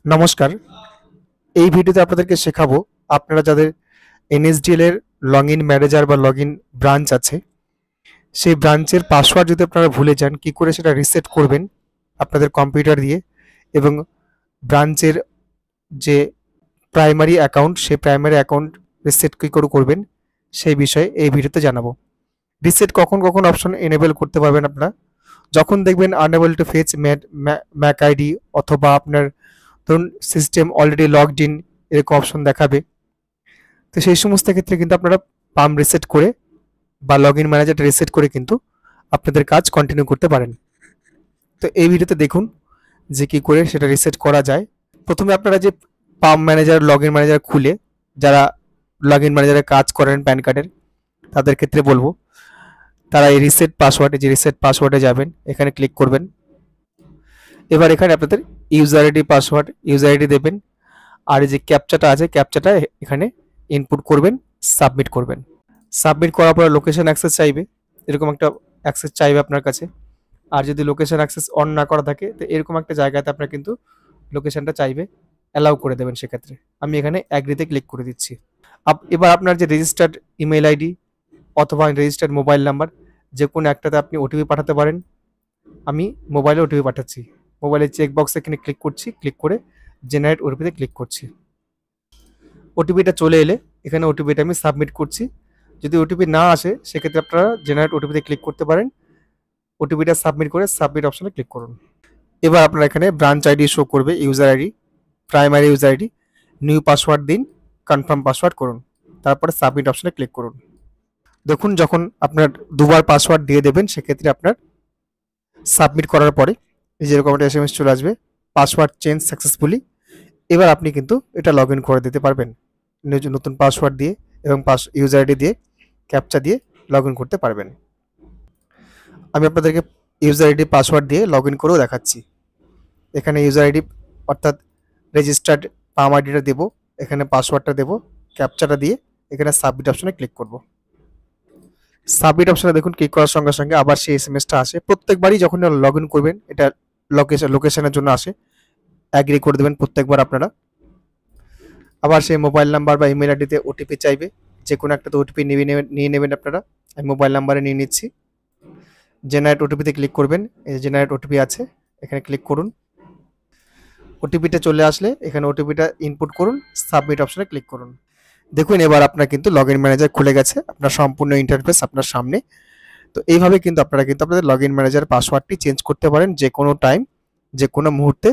নমস্কার। এই ভিডিওতে আপনাদেরকে শেখাবো আপনারা যাদের এনএসডিএল এর লগইন ম্যানেজার বা লগইন ব্রাঞ্চ আছে, সেই ব্রাঞ্চের পাসওয়ার্ড যদি আপনারা ভুলে যান কি করে সেটা রিসেট করবেন আপনাদের কম্পিউটার দিয়ে, এবং ব্রাঞ্চের যে প্রাইমারি অ্যাকাউন্ট সেই প্রাইমারি অ্যাকাউন্ট রিসেট কি করে করবেন সেই বিষয়ে এই ভিডিওতে জানাবো। রিসেট কখন কখন অপশন এনেবল করতে পারবেন আপনারা, যখন দেখবেন unable to face Mac ID অথবা আপনার ধরুন সিস্টেম অলরেডি লগড ইন এরকম অপশন দেখাবে। তো সেই সমস্ত ক্ষেত্রে কিন্তু আপনারা পাম রিসেট করে বা লগ ইন ম্যানেজারটা রিসেট করে কিন্তু আপনাদের কাজ কন্টিনিউ করতে পারেন। তো এই ভিডিওতে দেখুন যে কী করে সেটা রিসেট করা যায়। প্রথমে আপনারা যে পাম ম্যানেজার লগ ইন ম্যানেজার খুলে যারা লগ ইন ম্যানেজারে কাজ করেন প্যান কার্ডের, তাদের ক্ষেত্রে বলবো তারা এই রিসেট পাসওয়ার্ডে যে রিসেট পাসওয়ার্ডে যাবেন, এখানে ক্লিক করবেন। এবার এখানে আপনাদের user ID password user ID দেবেন, আর এই যে ক্যাপচাটা আছে ক্যাপচাটা এখানে ইনপুট করবেন, সাবমিট করবেন। সাবমিট করার পর লোকেশন অ্যাক্সেস চাইবে, এরকম একটা অ্যাক্সেস চাইবে আপনার কাছে। আর যদি লোকেশন অ্যাক্সেস অন না করা থাকে তো এরকম একটা জায়গাতে আপনার কিন্তু লোকেশনটা চাইবে, অ্যালাউ করে দেবেন। সেক্ষেত্রে আমি এখানে অ্যাগ্রিতে ক্লিক করে দিচ্ছি। এবার আপনার যে রেজিস্টার্ড ইমেল আইডি অথবা রেজিস্টার্ড মোবাইল নাম্বার যে কোনো একটাতে আপনি ওটিপি পাঠাতে পারেন। আমি মোবাইলে ওটিপি পাঠাচ্ছি, মোবাইলের চেক বক্সে এখানে ক্লিক করছি, ক্লিক করে জেনারেট ওটিপিতে ক্লিক করছি। ওটিপিটা চলে এলে এখানে ওটিপিটা আমি সাবমিট করছি। যদি ওটিপি না আসে সেক্ষেত্রে আপনারা জেনারেট ওটিপিতে ক্লিক করতে পারেন। ওটিপিটা সাবমিট করে সাবমিট অপশনে ক্লিক করুন। এবার আপনারা এখানে ব্রাঞ্চ আইডি শো করবে, user ID, primary user ID, new password দিন, কনফার্ম পাসওয়ার্ড করুন, তারপরে সাবমিট অপশনে ক্লিক করুন। দেখুন যখন আপনার দুবার পাসওয়ার্ড দিয়ে দেবেন সেক্ষেত্রে আপনার সাবমিট করার পরে এই যেরকম একটা এসএমএস চলে আসবে, পাসওয়ার্ড চেঞ্জ সাকসেসফুলি। এবার আপনি কিন্তু এটা লগ ইন করে দিতে পারবেন নতুন পাসওয়ার্ড দিয়ে এবং ইউজার আইডি দিয়ে, ক্যাপচা দিয়ে লগ ইন করতে পারবেন। আমি আপনাদেরকে ইউজার আইডি পাসওয়ার্ড দিয়ে লগ ইন করেও দেখাচ্ছি। এখানে ইউজার আইডি অর্থাৎ রেজিস্টার্ড পাম আইডিটা দেবো, এখানে পাসওয়ার্ডটা দেবো, ক্যাপচাটা দিয়ে এখানে সাবমিট অপশনে ক্লিক করব। সাবমিট অপশনে দেখুন ক্লিক করার সঙ্গে সঙ্গে আবার সেই এসএমএসটা আসে। প্রত্যেকবারই যখন লগ ইন করবেন এটা লোকেশনের জন্য আসে, অ্যাগ্রি করে দেবেন প্রত্যেকবার আপনারা। আবার সেই মোবাইল নাম্বার বা ইমেল আইডিতে ওটিপি চাইবে, যে কোনো একটা তো ওটিপি নিয়ে নেবেন আপনারা। আমি মোবাইল নাম্বারে নিয়ে নিচ্ছি। জেনারেট ওটিপিতে ক্লিক করবেন, এই যে জেনারেট ওটিপি আছে এখানে ক্লিক করুন। ওটিপিটা চলে আসলে এখানে ওটিপিটা ইনপুট করুন, সাবমিট অপশনে ক্লিক করুন। দেখুন এবার আপনার কিন্তু লগ ইন ম্যানেজার খুলে গেছে, আপনার সম্পূর্ণ ইন্টারফেস আপনার সামনে। তো এইভাবে কিন্তু আপনারা কিন্তু আপনাদের লগ ইন ম্যানেজার পাসওয়ার্ডটি চেঞ্জ করতে পারেন যে কোনো টাইম, যে কোনো মুহূর্তে।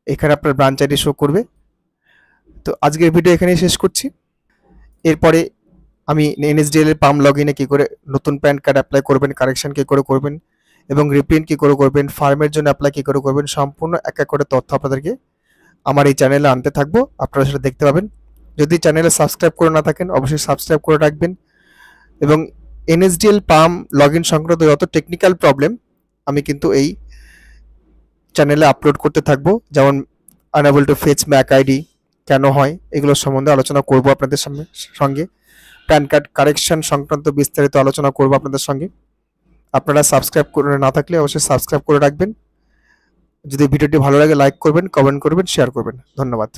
এখানে আপনার ব্রাঞ্চ আইডি শো করবে। তো আজকের ভিডিও এখানেই শেষ করছি। এরপরে আমি এনএসডিএল এর পাম লগ ইনে কী করে নতুন প্যান কার্ড অ্যাপ্লাই করবেন, কারেকশন কী করে করবেন এবং রিপ্রিন্ট কী করে করবেন, ফার্মের জন্য অ্যাপ্লাই কী করে করবেন, সম্পূর্ণ এক এক করে তথ্য আপনাদেরকে আমার এই চ্যানেলে আনতে থাকবো, আপনারা সেটা দেখতে পাবেন। যদি চ্যানেলে সাবস্ক্রাইব করে না থাকেন অবশ্যই সাবস্ক্রাইব করে রাখবেন। এবং এনএসডিএল পাম লগ ইন সংক্রান্ত যত টেকনিক্যাল প্রবলেম আমি কিন্তু এই চ্যানেলে আপলোড করতে থাকবো, যেমন unable to face Mac ID কেন হয় এগুলোর সম্বন্ধে আলোচনা করব আপনাদের সঙ্গে। প্যান কার্ড কারেকশন সংক্রান্ত বিস্তারিত আলোচনা করব আপনাদের সঙ্গে। আপনারা সাবস্ক্রাইব করে না থাকলে অবশ্যই সাবস্ক্রাইব করে রাখবেন। যদি ভিডিওটি ভালো লাগে লাইক করবেন, কমেন্ট করবেন, শেয়ার করবেন। ধন্যবাদ।